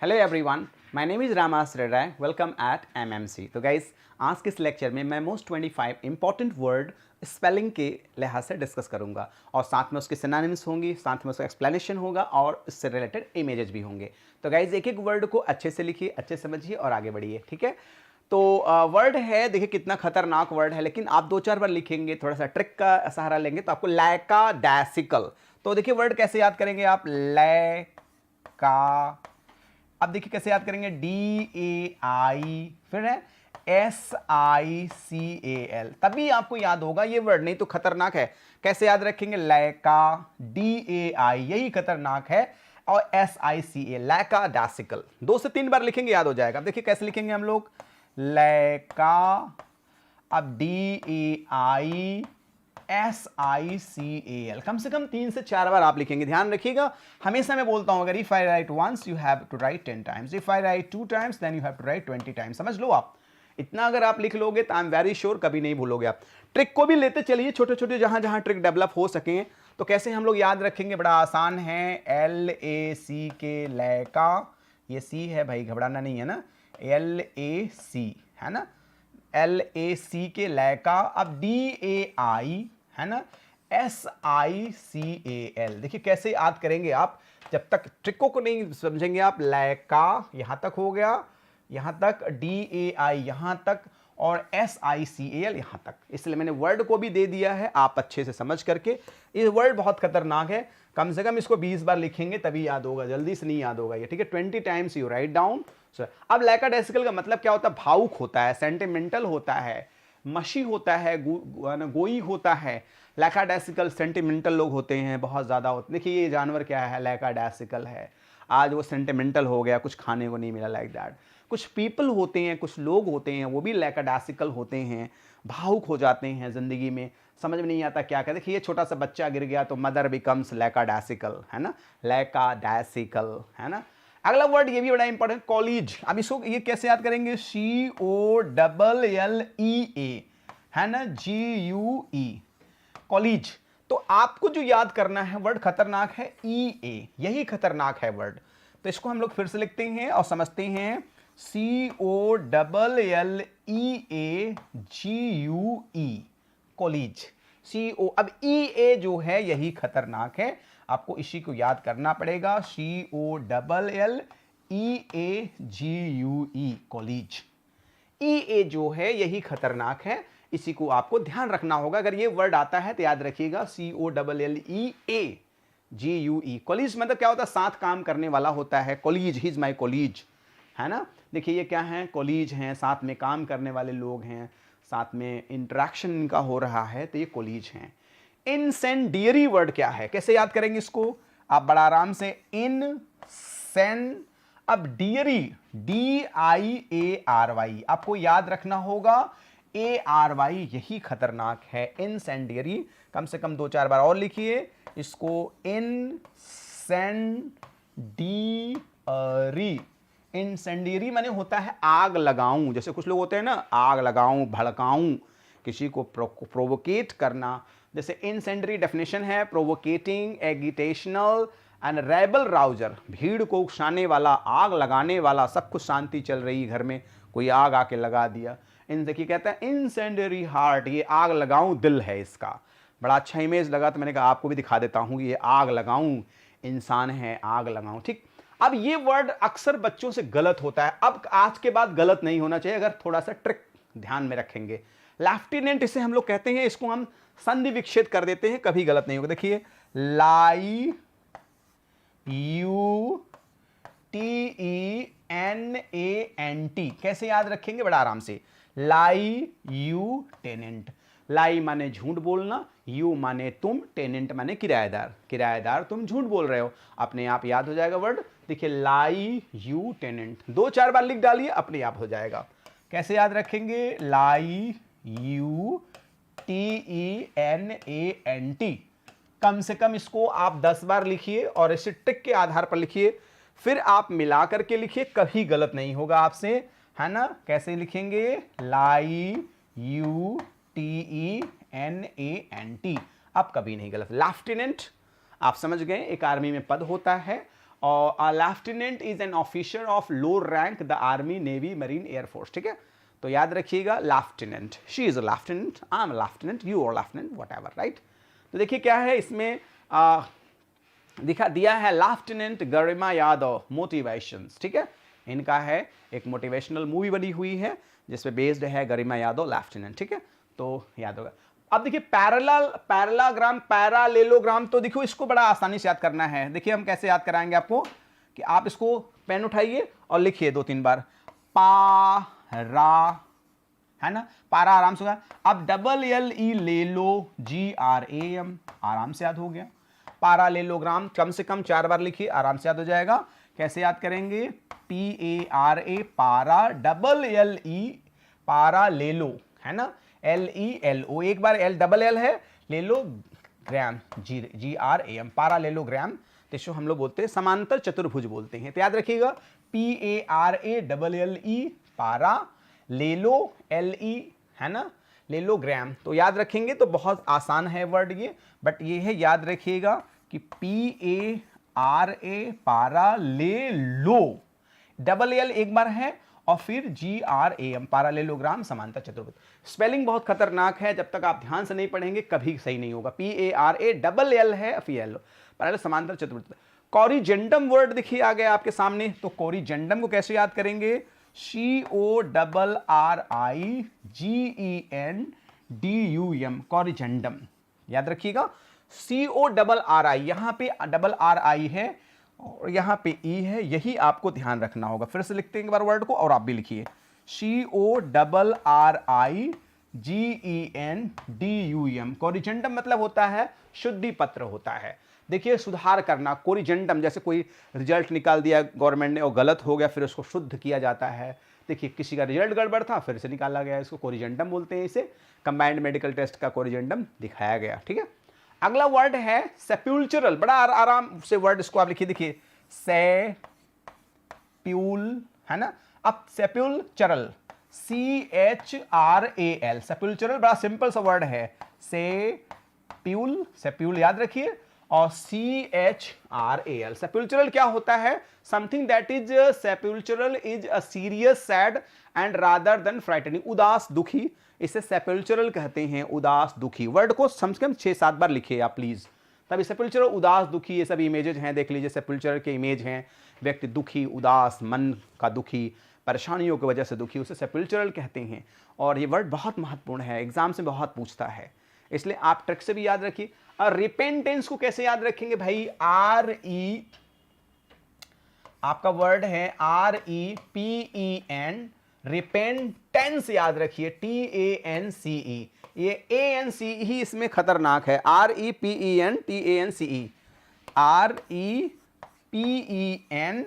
Hello everyone, my name is Ramashray Rai. Welcome at MMC. तो guys, आज के इस लेक्चर में मैं मोस्ट 25 इंपॉर्टेंट वर्ड स्पेलिंग के लिहाज से डिस्कस करूंगा और साथ में उसके सिनोनिम्स होंगी, साथ में उसका एक्सप्लेनेशन होगा और इससे रिलेटेड इमेजेस भी होंगे। तो गाइस, एक एक वर्ड को अच्छे से लिखिए, अच्छे से समझिए और आगे बढ़िए, ठीक है। तो वर्ड है, देखिए कितना खतरनाक वर्ड है, लेकिन आप 2-4 बार लिखेंगे, थोड़ा सा ट्रिक का सहारा लेंगे तो आपको लैकाडैसिकल। तो देखिए वर्ड कैसे याद करेंगे आप, लैका। अब देखिए कैसे याद करेंगे, DAI, फिर है SICAL, तभी आपको याद होगा ये वर्ड, नहीं तो खतरनाक है। कैसे याद रखेंगे, लैका, DAI यही खतरनाक है, और SICA लैकाडैसिकल। 2 से 3 बार लिखेंगे याद हो जाएगा। अब देखिए कैसे लिखेंगे हम लोग, लैका, अब DAI SICAL, कम से कम 3 से 4 बार आप लिखेंगे। ध्यान रखिएगा, हमेशा मैं बोलता हूं, अगर if I write once you have to write 10 times, if I write 2 times then you have to write 20 times. समझ लो आप, इतना अगर आप लिख लोगे तो आई एम वेरी श्योर कभी नहीं भूलोगे आप। ट्रिक को भी लेते चलिए, छोटे छोटे जहां जहां ट्रिक डेवलप हो सके। तो कैसे हम लोग याद रखेंगे, बड़ा आसान है। LAC लैका, ये सी है भाई, घबराना नहीं है ना, LAC है ना, LAC लैका। अब DAI है ना, SICAL। देखिए कैसे याद करेंगे आप, जब तक ट्रिकों को नहीं समझेंगे आप। लैका यहां तक हो गया, यहां तक, DAI यहां तक, और SICAL यहां तक। इसलिए मैंने वर्ड को भी दे दिया है, आप अच्छे से समझ करके। ये वर्ड बहुत खतरनाक है, कम से कम इसको 20 बार लिखेंगे तभी याद होगा, जल्दी से नहीं याद होगा ये, ठीक है। 20 टाइम्स यू राइट डाउन। अब लैकाडैसिकल का मतलब क्या होता है, भावुक होता है, सेंटिमेंटल होता है, मशी होता है, गोई होता है। लैकाडैसिकल सेंटिमेंटल लोग होते हैं, बहुत ज़्यादा होते। देखिए ये जानवर क्या है, लैकाडैसिकल है, आज वो सेंटिमेंटल हो गया, कुछ खाने को नहीं मिला, लाइक दैट। कुछ पीपल होते हैं, कुछ लोग होते हैं, वो भी लैकाडैसिकल होते हैं, भावुक हो जाते हैं ज़िंदगी में, समझ में नहीं आता क्या कहते। देखिए ये छोटा सा बच्चा गिर गया तो मदर बिकम्स लैकाडैसिकल, है ना, लैकाडैसिकल, है ना। अगला वर्ड ये भी बड़ा इंपॉर्टेंट, कॉलेज। अब इसको ये कैसे याद करेंगे, COLLEA, है ना, GUE, कॉलेज। तो आपको जो याद करना है वर्ड खतरनाक है, EA, यही खतरनाक है वर्ड। तो इसको हम लोग फिर से लिखते हैं और समझते हैं, COLLEAGUE, कॉलेज। अब EA जो है यही खतरनाक है, आपको इसी को याद करना पड़ेगा, COLLEAGUE, कॉलेज। EA जो है यही खतरनाक है, इसी को आपको ध्यान रखना होगा। अगर ये वर्ड आता है तो याद रखिएगा, COLLEAGUE, कॉलेज मतलब क्या होता है, साथ काम करने वाला होता है, college, he is my college, है ना। देखिए ये क्या है, कॉलेज हैं, साथ में काम करने वाले लोग हैं, साथ में इंटरेक्शन इनका हो रहा है, तो ये कॉलेज हैं। इनसेंडियरी वर्ड क्या है, कैसे याद करेंगे इसको आप, बड़ा आराम से, अब डियरी, DIARY, आपको याद रखना होगा, ARY यही खतरनाक है, इनसेंडियरी। कम से कम 2-4 बार और लिखिए इसको, इनसेंडियरी। इंसेंडियरी माने होता है आग लगाऊं, जैसे कुछ लोग होते हैं ना, आग लगाऊं, भड़काऊं, किसी को प्रोवोकेट करना। जैसे इंसेंडरी डेफिनेशन है, प्रोवोकेटिंग, एगिटेशनल एंड रेबल राउजर, भीड़ को उकसाने वाला, आग लगाने वाला। सब कुछ शांति चल रही घर में, कोई आग आके लगा दिया। इन देखिए कहता है इंसेंडरी हार्ट, ये आग लगाऊं दिल है इसका। बड़ा अच्छा इमेज लगा तो मैंने कहा आपको भी दिखा देता हूं, ये आग लगाऊं इंसान है, आग लगाऊं, ठीक। अब ये वर्ड अक्सर बच्चों से गलत होता है, अब आज के बाद गलत नहीं होना चाहिए अगर थोड़ा सा ट्रिक ध्यान में रखेंगे। लेफ्टिनेंट इसे हम लोग कहते हैं, इसको हम संधि विच्छेद कर देते हैं, कभी गलत नहीं होगा। देखिए LIEUTENANT, कैसे याद रखेंगे, बड़ा आराम से, LIEUTENANT। लाई माने झूठ बोलना, यू माने तुम, टेनेंट माने किराएदार, किराएदार तुम झूठ बोल रहे हो, अपने आप याद हो जाएगा वर्ड। देखिए LIEUTENANT, 2-4 बार लिख डालिए, अपने आप हो जाएगा। कैसे याद रखेंगे, LIEUTENANT। कम से कम इसको आप 10 बार लिखिए और इसे ट्रिक के आधार पर लिखिए, फिर आप मिला करके लिखिए, कभी गलत नहीं होगा आपसे, है ना। कैसे लिखेंगे, LIEUTENANT, अब कभी नहीं गलत। लेफ्टिनेंट आप समझ गए, एक आर्मी में पद होता है और lieutenant is an officer of low rank the army navy marine air force, ठीक है। तो याद रखिएगा lieutenant, she is a lieutenant, I am lieutenant, you are lieutenant, whatever, right. तो देखिए क्या है इसमें दिखा दिया है लेफ्टिनेंट गरिमा यादव मोटिवेशंस, ठीक है। इनका है एक मोटिवेशनल मूवी बनी हुई है जिसपे बेस्ड है गरिमा यादव लेफ्टिनेंट, ठीक है। तो याद होगा। अब देखिए पैरालाग्राम, पैरालेलोग्राम, तो देखो इसको बड़ा आसानी से याद करना है। देखिए हम कैसे याद कराएंगे आपको कि आप इसको पेन उठाइए और लिखिए 2-3 बार, पारा, है ना, पारा आराम से होगा। अब डबल एल ई ले लो, GRAM, आराम से याद हो गया। पारालेलोग्राम कम से कम 4 बार लिखिए, आराम से याद हो जाएगा। कैसे याद करेंगे, PARA पारा, डबल LE पारा ले लो, है ना, LELO, एक बार L डबल L है, ले लो ग्राम, GRAM, पारालेलोग्राम। तो इसको हम लोग बोलते हैं समांतर चतुर्भुज बोलते हैं। तो याद रखिएगा PARA डबल LE पारा, ले लो LE, है ना, ले लो ग्राम। तो याद रखेंगे तो बहुत आसान है वर्ड ये, बट ये है याद रखिएगा कि PARA पारा ले लो, डबल L एक बार है और फिर GRAM, पारालेलोग्राम, समांतर चतुर्भुज। स्पेलिंग बहुत खतरनाक है, जब तक आप ध्यान से नहीं पढ़ेंगे कभी सही नहीं होगा। PARA डबल L है, फिर L, पैरेलल समांतर चतुर्भुज। कोरिजेंडम वर्ड देखिए आ गया आपके सामने। तो कोरिजेंडम को कैसे याद करेंगे, CORRIGENDUM, कोरिजेंडम, याद रखिएगा। CORRI, यहां पे डबल RI है और यहां पे E है, यही आपको ध्यान रखना होगा। फिर से लिखते हैं एक बार वर्ड को और आप भी लिखिए, CORRIGENDUM, कोरिजेंडम मतलब होता है शुद्धि पत्र होता है। देखिए सुधार करना, कोरिजेंडम, जैसे कोई रिजल्ट निकाल दिया गवर्नमेंट ने और गलत हो गया, फिर उसको शुद्ध किया जाता है। देखिए किसी का रिजल्ट गड़बड़ था, फिर से निकाला गया, इसको कोरिजेंडम बोलते हैं। इसे कंबाइंड मेडिकल टेस्ट का कोरिजेंडम दिखाया गया, ठीक है। अगला वर्ड है सेप्यूल्चरल, बड़ा आराम से वर्ड इसको आप लिखिए, देखिए सेप्यूल, है ना। अब सेप्यूल्चरल, CHRAL, सेप्यूल्चरल बड़ा सिंपल सा वर्ड है, सेप्यूल, सेप्यूल याद रखिए, और CHRAL। सेप्यूल्चरल क्या होता है, something that is sepulchral is a serious, sad and rather than frightening, उदास दुखी, इसे सेप्यूल्चरल कहते हैं, उदास दुखी। वर्ड को कम से कम 6-7 बार लिखिए आप प्लीज, तभी सेप्यूल्चरल, उदास दुखी, ये सब इमेजेस हैं, देख लीजिए सेप्यूल्चरल के इमेज हैं, व्यक्ति दुखी, उदास, मन का दुखी, परेशानियों की वजह से दुखी, उसे सेप्यूल्चरल कहते हैं। और ये वर्ड बहुत महत्वपूर्ण है, एग्जाम से बहुत पूछता है, इसलिए आप ट्रिक से भी याद रखिए। और रिपेंटेंस को कैसे याद रखेंगे भाई, RE, आपका वर्ड है REPEN, रिपेंटेंस याद रखिए, TANCE, ये ANCE ही इसमें खतरनाक है, REPEN TANCE, REPEN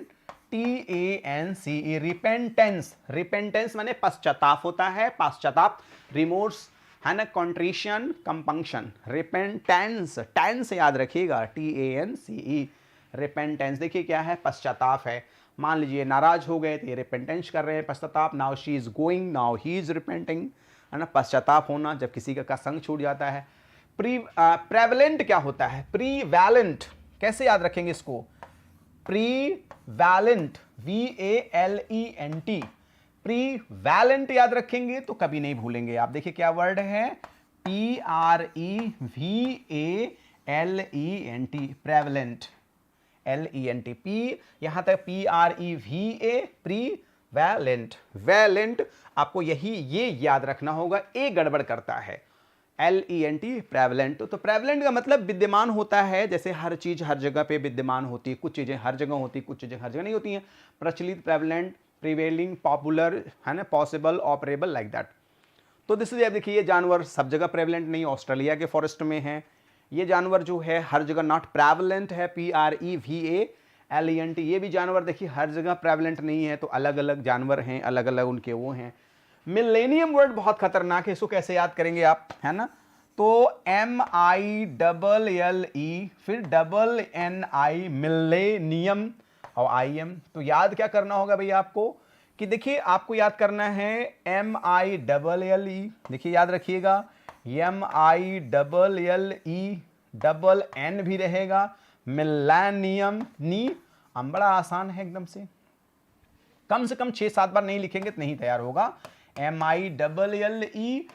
repentance, repentance माने पश्चाताप होता है, पश्चाताप, रिमोर्स, है ना, कॉन्ट्रिशन, कंपंक्शन, रिपेंटेंस, टेंस याद रखिएगा, TANCE, रिपेंटेंस। देखिए क्या है, पश्चाताप है। मान लीजिए नाराज हो गए तो ये रिपेंटेंस कर रहे हैं, पश्चाताप, now she is going, now he is repenting, है ना, पश्चाताप होना जब किसी का संग छूट जाता है। प्रेवलेंट क्या होता है, प्रीवैलेंट, कैसे याद रखेंगे इसको, प्रीवैलेंट, VALENT, प्रीवैलेंट याद रखेंगे तो कभी नहीं भूलेंगे आप। देखिए क्या वर्ड है, PREVALENT, प्रेवलेंट, LENT, P यहां तक PREVA, प्रीवैलेंट, वैलेंट, आपको ये याद रखना होगा, ए गड़बड़ करता है, LENT, प्रेवलेंट। तो प्रेवलेंट का मतलब विद्यमान होता है, जैसे हर चीज हर जगह पे विद्यमान होती है, कुछ चीजें हर जगह होती है, कुछ चीजें हर जगह नहीं होती हैं। प्रचलित, प्रेवलेंट, प्रिवेलिंग, पॉपुलर, है ना, पॉसिबल, ऑपरेबल, लाइक दैट। तो दिस इज, देखिए ये जानवर सब जगह प्रेवलेंट नहीं, ऑस्ट्रेलिया के फॉरेस्ट में है ये जानवर जो है, हर जगह नॉट प्रेवलेंट है, PREVALENT। ये भी जानवर देखिए हर जगह प्रेवलेंट नहीं है, तो अलग अलग जानवर हैं, अलग अलग उनके वो हैं। मिलेनियम वर्ड बहुत खतरनाक है, इसको कैसे याद करेंगे आप, है ना, तो MILLE फिर NNI, मिलेनियम, और IM। तो याद क्या करना होगा भैया आपको, कि देखिए आपको याद करना है MILLE, देखिए याद रखिएगा, MILLE, डबल N भी रहेगा, मिलेनियम, नी, बड़ा आसान है एकदम से कम 6-7 बार नहीं लिखेंगे तो नहीं तैयार होगा। MILLENNIUM,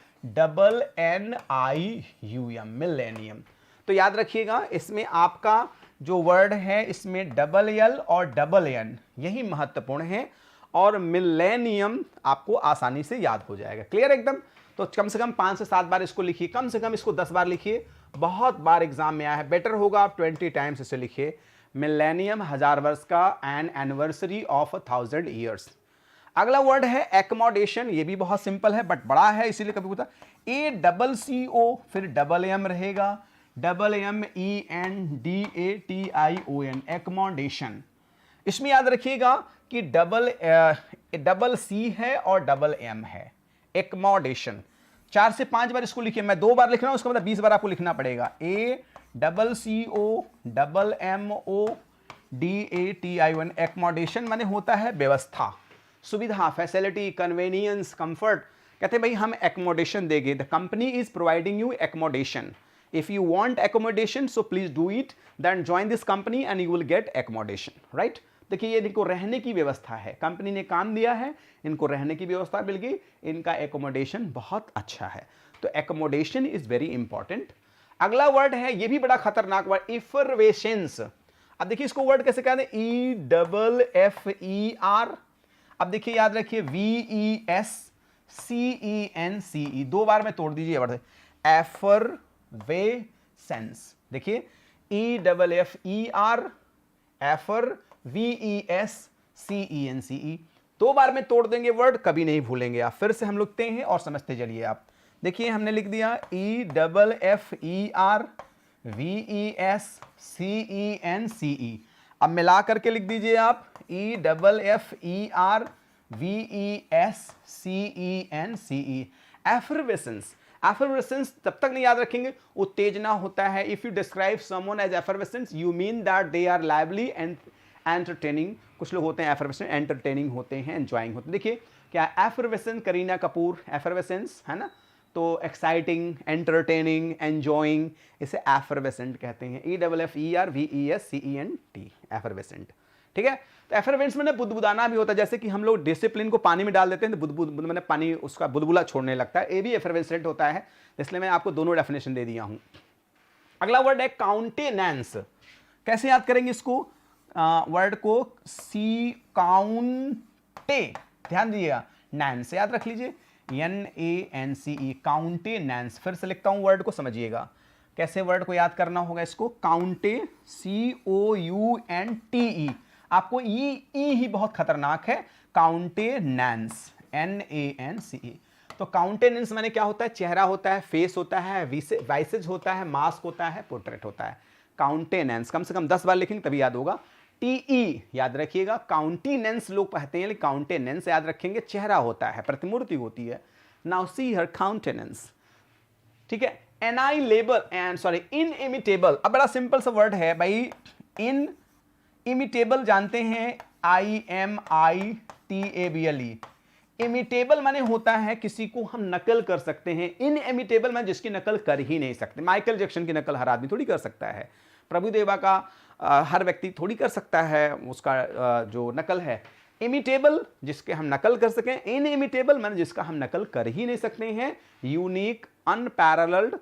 millennium. तो याद रखिएगा इसमें आपका जो वर्ड है इसमें डबल एल और डबल एन यही महत्वपूर्ण है, और मिलेनियम आपको आसानी से याद हो जाएगा। क्लियर एकदम। तो कम से कम 5 से 7 बार इसको लिखिए, कम से कम इसको 10 बार लिखिए, बहुत बार एग्जाम में आया है। बेटर होगा आप 20 टाइम्स इसे लिखिए। मिलेनियम 1000 वर्ष का, एन एनिवर्सरी ऑफ 1000 ईयर्स। अगला वर्ड है एकोमोडेशन, ये भी बहुत सिंपल है बट बड़ा है इसीलिए कभी पूछा। ACCO फिर डबल एम रहेगा, DENDATION, एकोमोडेशन। इसमें याद रखिएगा कि डबल सी है और डबल एम है, एकोमोडेशन। 4 से 5 बार इसको लिखिए, मैं 2 बार लिख रहा हूं, उसका मतलब 20 बार आपको लिखना पड़ेगा। ACCOMMODATION, एकोमोडेशन माने होता है व्यवस्था, सुविधा, फैसिलिटी, कन्वीनियंस, कंफर्ट। कहते हैं भाई हम एकोमोडेशन देंगे, the company is providing you accommodation, if you want accommodation so please do it, then join this company and you will get accommodation, right. देखिए ये इनको रहने की व्यवस्था है, कंपनी ने काम दिया है, इनको रहने की व्यवस्था मिल गई, इनका एकोमोडेशन बहुत अच्छा है। तो एकोमोडेशन इज वेरी इंपॉर्टेंट। अगला वर्ड है, ये भी बड़ा खतरनाक वर्ड, इफरवेसेंस। अब देखिए इसको वर्ड कैसे कहते हैं, EFFER। अब देखिए याद रखिए VESCENCE, 2 बार में तोड़ दीजिए वर्ड, एफरवेसेंस। देखिए EFFER, एफर, VESCENCE, 2 बार में तोड़ देंगे वर्ड, कभी नहीं भूलेंगे आप। फिर से हम लिखते हैं और समझते चलिए आप। देखिए हमने लिख दिया EFFER, VESCENCE। अब मिला करके लिख दीजिए आप EFFER, VESCENCE, एफरवेसेंस। एफरवेसेंस तब तक नहीं याद रखेंगे, उत्तेजना होता है। If you describe someone as effervescence you mean that they are lively and entertaining. कुछ लोग होते हैं एफरवेसेंट, एंटरटेनिंग होते हैं, एंजॉइंग होते हैं। देखिए क्या एफरवेसेंट, करीना कपूर एफरवेसेंस है ना, तो एक्साइटिंग, एंटरटेनिंग, एंजॉइंग, इसे एफरवेसेंट कहते हैं। EFFER, VESCENT, effervescent. ठीक है। तो एफरवेसेंस में बुदबुदाना भी होता है, जैसे कि हम लोग डिसिप्लिन को पानी में डाल देते हैं तो बुदबुद मैंने पानी उसका बुलबुला छोड़ने लगता है, ये भी एफरवेसेंट होता है। इसलिए मैं आपको दोनों डेफिनेशन दे दिया हूं। अगला वर्ड है काउंटेनेंस। कैसे याद करेंगे इसको वर्ड को, सी काउंटे, ध्यान दीजिएगा, नैंस याद रख लीजिए, NANCE, काउंटेनेंस। फिर से लिखता हूं वर्ड को, समझिएगा कैसे वर्ड को याद करना होगा इसको। काउंटे, COUNTE, आपको ई ही बहुत खतरनाक है, काउंटेनेंस, NANCE। तो काउंटेनेंस माने क्या होता है, चेहरा होता है, फेस होता है, वाइसेज होता है, मास्क होता है, पोर्ट्रेट होता है। काउंटेनेंस कम से कम 10 बार लिखेंगे तभी याद होगा। TE याद रखिएगा, काउंटीनेंस लोग कहते हैं, लेकिन काउंटेनेंस याद रखेंगे, चेहरा होता है, प्रतिमूर्ति होती है। नाउ सी हर काउंटेनेंस। ठीक है। एनाइलेबल एंड सॉरी इनइमिटेबल, अब बड़ा सिंपल सा वर्ड है भाई। इमिटेबल जानते हैं, IMITABLE। इमिटेबल माने होता है किसी को हम नकल कर सकते हैं, इनइमिटेबल माने जिसकी नकल कर ही नहीं सकते। माइकल जैक्सन की नकल हर आदमी थोड़ी कर सकता है, प्रभुदेवा का हर व्यक्ति थोड़ी कर सकता है उसका जो नकल है। इमिटेबल जिसके हम नकल कर सकें, इनइमिटेबल माने जिसका हम नकल कर ही नहीं सकते हैं। यूनिक, अनपैरेलल्ड,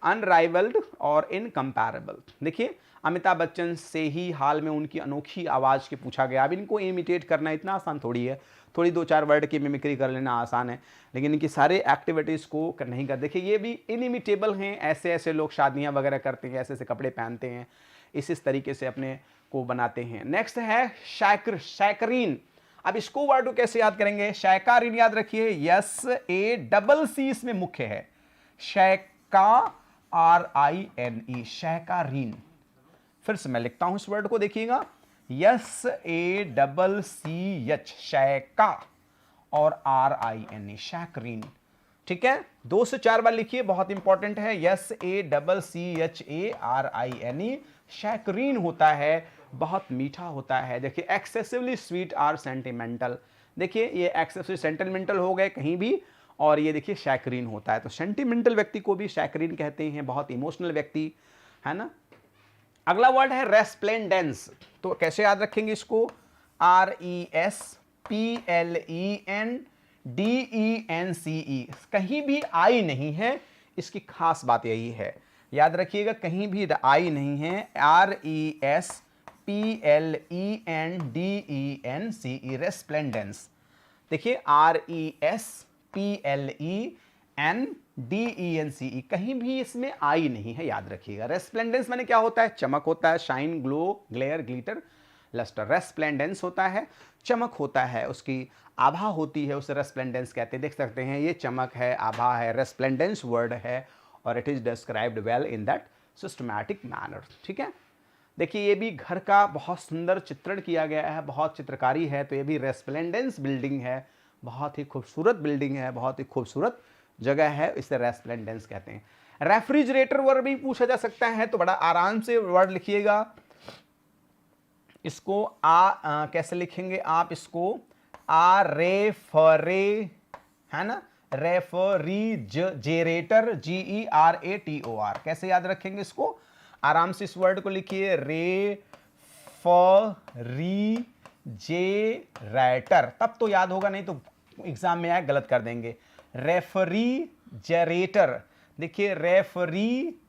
अनराइवल्ड और इनकम्पैरेबल। देखिए अमिताभ बच्चन से ही हाल में उनकी अनोखी आवाज़ के पूछा गया। अब इनको इमिटेट करना इतना आसान थोड़ी है, थोड़ी 2-4 वर्ड की मिमिक्री कर लेना आसान है, लेकिन इनकी सारे एक्टिविटीज़ को नहीं कर। देखिए ये भी इनइमिटेबल हैं, ऐसे ऐसे लोग शादियाँ वगैरह करते हैं, ऐसे ऐसे कपड़े पहनते हैं, इस तरीके से अपने को बनाते हैं। नेक्स्ट है शैकरीन। अब इसको वर्ड को कैसे याद करेंगे, शैकारीन याद रखिए, SACC इसमें मुख्य है, SHAKARINE, शैकारीन। फिर से मैं लिखता हूं इस वर्ड को, देखिएगा, SACCH, शैका, और RINE, शैकरीन। ठीक है, 2 से 4 बार लिखिए, बहुत इंपॉर्टेंट है। SACCHARINE, शैकरीन होता है, बहुत मीठा होता है। देखिए एक्सेसिवली स्वीट आर सेंटिमेंटल, देखिए ये एक्सेसिवली सेंटिमेंटल हो गए कहीं भी, और ये देखिए शैकरीन होता है। तो सेंटिमेंटल व्यक्ति को भी शैकरीन कहते हैं, बहुत इमोशनल व्यक्ति है ना। अगला वर्ड है रेस्प्लेंडेंस। तो कैसे याद रखेंगे इसको? RESPLENDENCE, कहीं भी आई नहीं है, इसकी खास बात यही है, याद रखिएगा कहीं भी आई नहीं है। RESPLENDENCE, रेस्प्लेंडेंस। देखिए RESPLENDENCE, कहीं भी इसमें आई नहीं है, याद रखिएगा। रेस्प्लेंडेंस माने क्या होता है? चमक होता है, shine, glow, glare, glitter, lustre. Resplendence होता है चमक होता है, उसकी आभा होती है, उसे रेस्प्लेंडेंस कहते हैं। देख सकते हैं ये चमक है, आभा है, रेस्प्लेंडेंस वर्ड है, और it is described well in that systematic manner. ठीक है, देखिए ये भी घर का बहुत सुंदर चित्रण किया गया है, बहुत चित्रकारी है। तो ये भी रेस्प्लेंडेंस बिल्डिंग है, बहुत ही खूबसूरत बिल्डिंग है, बहुत ही खूबसूरत जगह है, इसे रेस्प्लेंडेंस कहते हैं। रेफ्रिजरेटर वर्ड भी पूछा जा सकता है, तो बड़ा आराम से वर्ड लिखिएगा इसको। कैसे लिखेंगे आप इसको? रेफरे, है ना, रेफ्रिजरेटर, GERATOR। कैसे याद रखेंगे इसको? आराम से इस वर्ड को लिखिए, रेफ्रिजरेटर, तब तो याद होगा, नहीं तो एग्जाम में आए गलत कर देंगे। रेफ्रिजरेटर, देखिए रेफ्रिजरेटर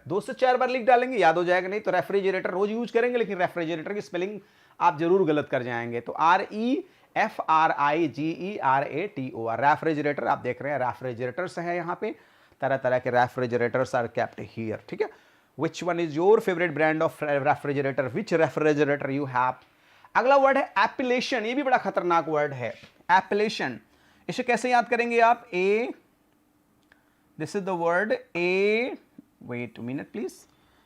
2 से 4 बार लिख डालेंगे, याद हो जाएगा। नहीं तो रेफ्रिजरेटर रोज यूज करेंगे, लेकिन रेफ्रिजरेटर की स्पेलिंग आप जरूर गलत कर जाएंगे। तो REFRIGERATOR, रेफ्रिजरेटर। आप देख रहे हैं रेफ्रिजरेटर्स है, यहाँ पे तरह तरह के रेफ्रिजरेटर्स आर केप्ट हियर। ठीक है, which one is your favourite brand of refrigerator? Which refrigerator you have? अगला वर्ड है एपिलेशन। ये भी बड़ा खतरनाक वर्ड है, एपिलेशन। इसे कैसे याद करेंगे आप? This is the word wait minute please.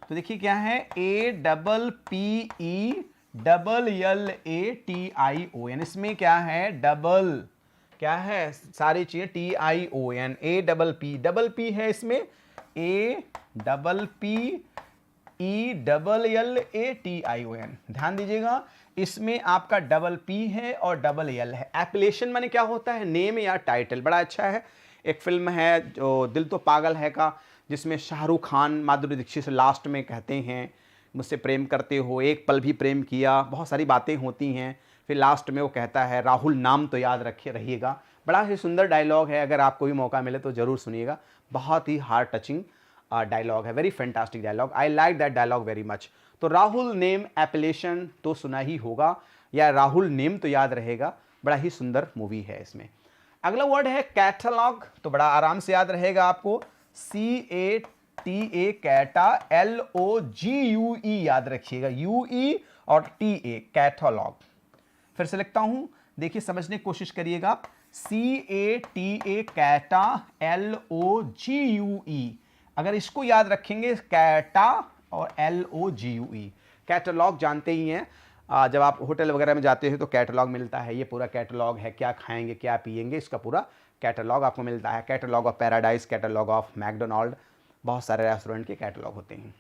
तो देखिए क्या है, APPELLATION। इसमें क्या है? डबल, क्या है? सारी चीजें TION, APP, डबल पी है इसमें, APPELLATION। ध्यान दीजिएगा, इसमें आपका डबल पी है और डबल एल है। एपिलेशन माने क्या होता है? नेम या टाइटल। बड़ा अच्छा है, एक फिल्म है जो दिल तो पागल है का, जिसमें शाहरुख खान माधुरी दीक्षित से लास्ट में कहते हैं मुझसे प्रेम करते हो, एक पल भी प्रेम किया, बहुत सारी बातें होती हैं, फिर लास्ट में वो कहता है राहुल नाम तो याद रहिएगा। बड़ा ही सुंदर डायलॉग है, अगर आपको भी मौका मिले तो जरूर सुनिएगा, बहुत ही हार्ट टचिंग डायलॉग है, very fantastic dialogue, I like that dialogue very much. तो राहुल नेम एपिलेशन तो सुना ही होगा, या राहुल नेम तो याद रहेगा, बड़ा ही सुंदर मूवी है इसमें। अगला वर्ड है कैटलॉग। तो बड़ा आराम से याद रहेगा आपको, CATA, कैटा, LOGUE, याद रखिएगा, UE और TA, कैटलॉग। फिर से लिखता हूं, देखिए समझने की कोशिश करिएगा, CATA, कैटा, LOGUE। अगर इसको याद रखेंगे, कैटा और LOGUE, कैटलॉग जानते ही हैं, जब आप होटल वगैरह में जाते हैं तो कैटलॉग मिलता है, ये पूरा कैटलॉग है, क्या खाएंगे क्या पिएंगे, इसका पूरा कैटलॉग आपको मिलता है। Catalogue of paradise, catalogue of McDonald, बहुत सारे रेस्टोरेंट के कैटलॉग होते हैं।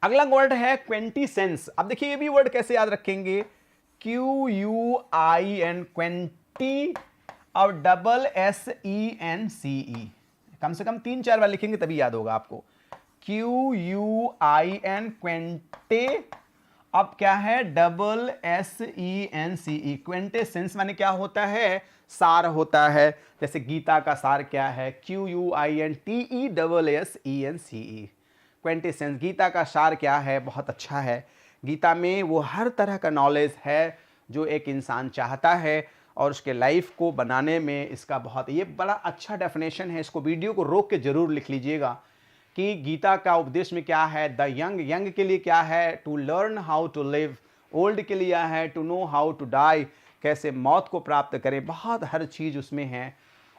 अगला वर्ड है क्विंटीसेंस। अब देखिए ये भी वर्ड कैसे याद रखेंगे, QUIN, क्विंटी और SSENCE, कम से कम 3-4 बार लिखेंगे तभी याद होगा आपको। QUIN, क्विंटे, अब क्या है? SSENCE, क्विंटेसेंस माने क्या होता है? सार होता है। जैसे गीता का सार क्या है? QUINTESSENCE, क्विंटेसेंस। गीता का सार क्या है? बहुत अच्छा है, गीता में वो हर तरह का नॉलेज है जो एक इंसान चाहता है, और उसके लाइफ को बनाने में इसका बहुत, ये बड़ा अच्छा डेफिनेशन है। इसको वीडियो को रोक के जरूर लिख लीजिएगा कि गीता का उपदेश में क्या है। द यंग के लिए क्या है? To learn how to live. Old के लिए है to know how to die, कैसे मौत को प्राप्त करें, बहुत हर चीज उसमें है।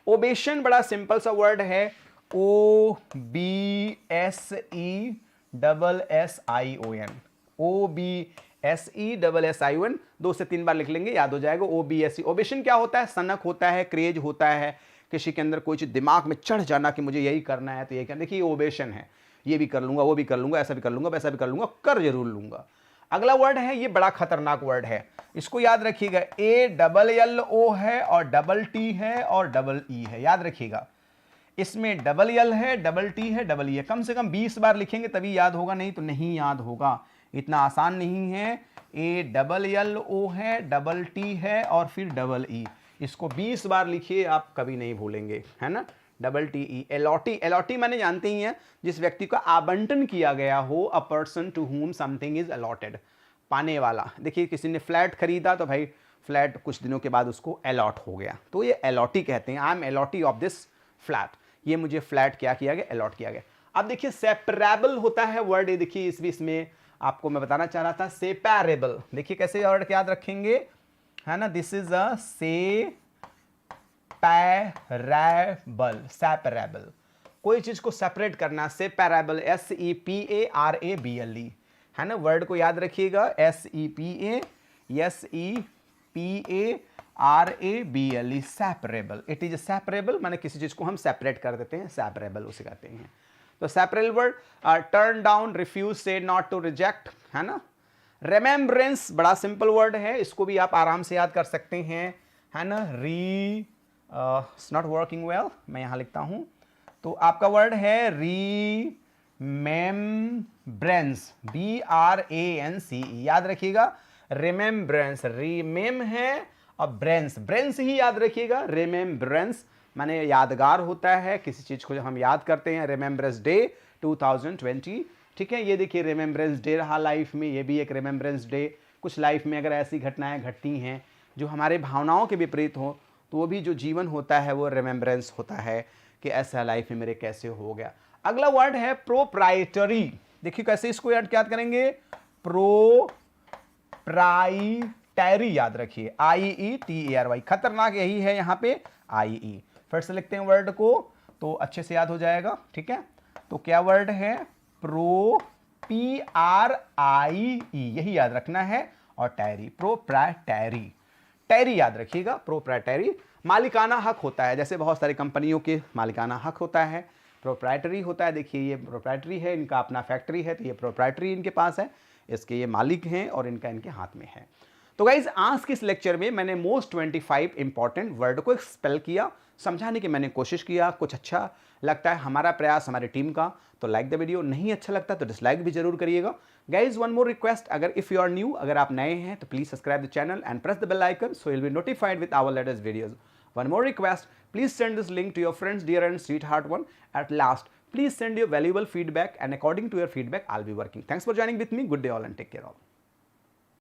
ओबेशन बड़ा सिंपल सा वर्ड है, OBSESSION, OBSESSION, 2 से 3 बार लिख लेंगे, याद हो जाएगा। OBSE, ओबेशन क्या होता है? सनक होता है, क्रेज होता है, किसी के अंदर कोई चीज दिमाग में चढ़ जाना कि मुझे यही करना है तो यही करना। देखिए ओबेशन है, ये भी कर लूंगा, वो भी कर लूंगा, ऐसा भी कर लूंगा, वैसा भी कर लूंगा, कर जरूर लूंगा। अगला वर्ड है, ये बड़ा खतरनाक वर्ड है, इसको याद रखिएगा, ALLO है और डबल T है और डबल E है, याद रखिएगा। इसमें डबल एल है, डबल टी है, डबल ई है। कम से कम 20 बार लिखेंगे तभी याद होगा, नहीं तो नहीं याद होगा। इतना आसान नहीं है। ए डबल एल ओ है, डबल टी है और फिर डबल ई। इसको 20 बार लिखिए, आप कभी नहीं भूलेंगे, है ना। Double T E. Allottee, allottee माने जानते ही हैं, जिस व्यक्ति को आवंटन किया गया हो, a person to whom something is allotted, पाने वाला। देखिए किसी ने फ्लैट खरीदा तो भाई फ्लैट कुछ दिनों के बाद उसको अलॉट हो गया, तो ये अलॉटी कहते हैं। I am allottee of this flat, ये मुझे फ्लैट क्या किया गया, अलॉट किया गया। अब देखिए सेपरेबल होता है वर्ड, ये देखिए इसमें आपको मैं बताना चाह रहा था सेपरेबल। देखिए कैसे वर्ड याद रखेंगे, है ना। This is a separable, separable, कोई चीज को सेपरेट करना, सेपरेबल, SEPARABLE, है ना। वर्ड को याद रखिएगा, SEPARABLE, separable. It is separable माने किसी चीज को हम सेपरेट कर देते हैं, सेपरेबल उसे कहते हैं। तो separable word, turn down, refuse, say not to, reject, है ना। रिमेम्बरेंस बड़ा सिंपल वर्ड है, इसको भी आप आराम से याद कर सकते हैं, है ना। इट्स नॉट वर्किंग वेल, मैं यहां लिखता हूं। तो आपका वर्ड है रिमेम्ब्रेंस, BRANCE, याद रखिएगा। रिमेम्ब्रेंस, रिमेम है और ब्रेंस, ब्रेंस ही याद रखिएगा। रिमेम्ब्रेंस माने यादगार होता है, किसी चीज को जब हम याद करते हैं। रिमेम्ब्रेंस डे 2020, ठीक है। ये देखिए रिमेम्ब्रेंस डे रहा लाइफ में, ये भी एक रिमेम्ब्रेंस डे। कुछ लाइफ में अगर ऐसी घटनाएं घटती हैं जो हमारे भावनाओं के विपरीत हो, तो वो भी जो जीवन होता है वो रिमेम्ब्रेंस होता है कि ऐसा लाइफ में मेरे कैसे हो गया। अगला वर्ड है प्रोप्राइटरी। देखिए कैसे इसको याद करेंगे, प्रोप्राइटरी, याद रखिए, IETARY, खतरनाक यही है यहाँ पे IE। फिर से लिखते हैं वर्ड को तो अच्छे से याद हो जाएगा, ठीक है। तो क्या वर्ड है, PRIE, यही याद रखना है, और टैरी, प्रोप्राइटरी, टैरी याद रखिएगा। प्रोप्राइटरी मालिकाना हक होता है, जैसे बहुत सारी कंपनियों के मालिकाना हक होता है, प्रोप्राइटरी होता है। देखिए ये प्रोप्राइटरी है, इनका अपना फैक्ट्री है, तो ये प्रोप्राइटरी इनके पास है, इसके ये मालिक हैं और इनका इनके हाथ में है। तो गाइज आज के इस लेक्चर में मैंने मोस्ट 25 इंपॉर्टेंट वर्ड को स्पेल किया, समझाने की मैंने कोशिश किया। कुछ अच्छा लगता है हमारा प्रयास हमारी टीम का तो लाइक द वीडियो, नहीं अच्छा लगता तो डिसलाइक भी जरूर करिएगा। गाइज वन मोर रिक्वेस्ट, अगर इफ यू आर न्यू, अगर आप नए हैं तो please subscribe the channel and press the bell icon so you'll be notified with our latest videos. One more request, please send this link to your friends, dear and sweetheart one. At last, please send your valuable feedback, and according to your feedback I'll be working. Thanks for joining with me. Good day all and take care all.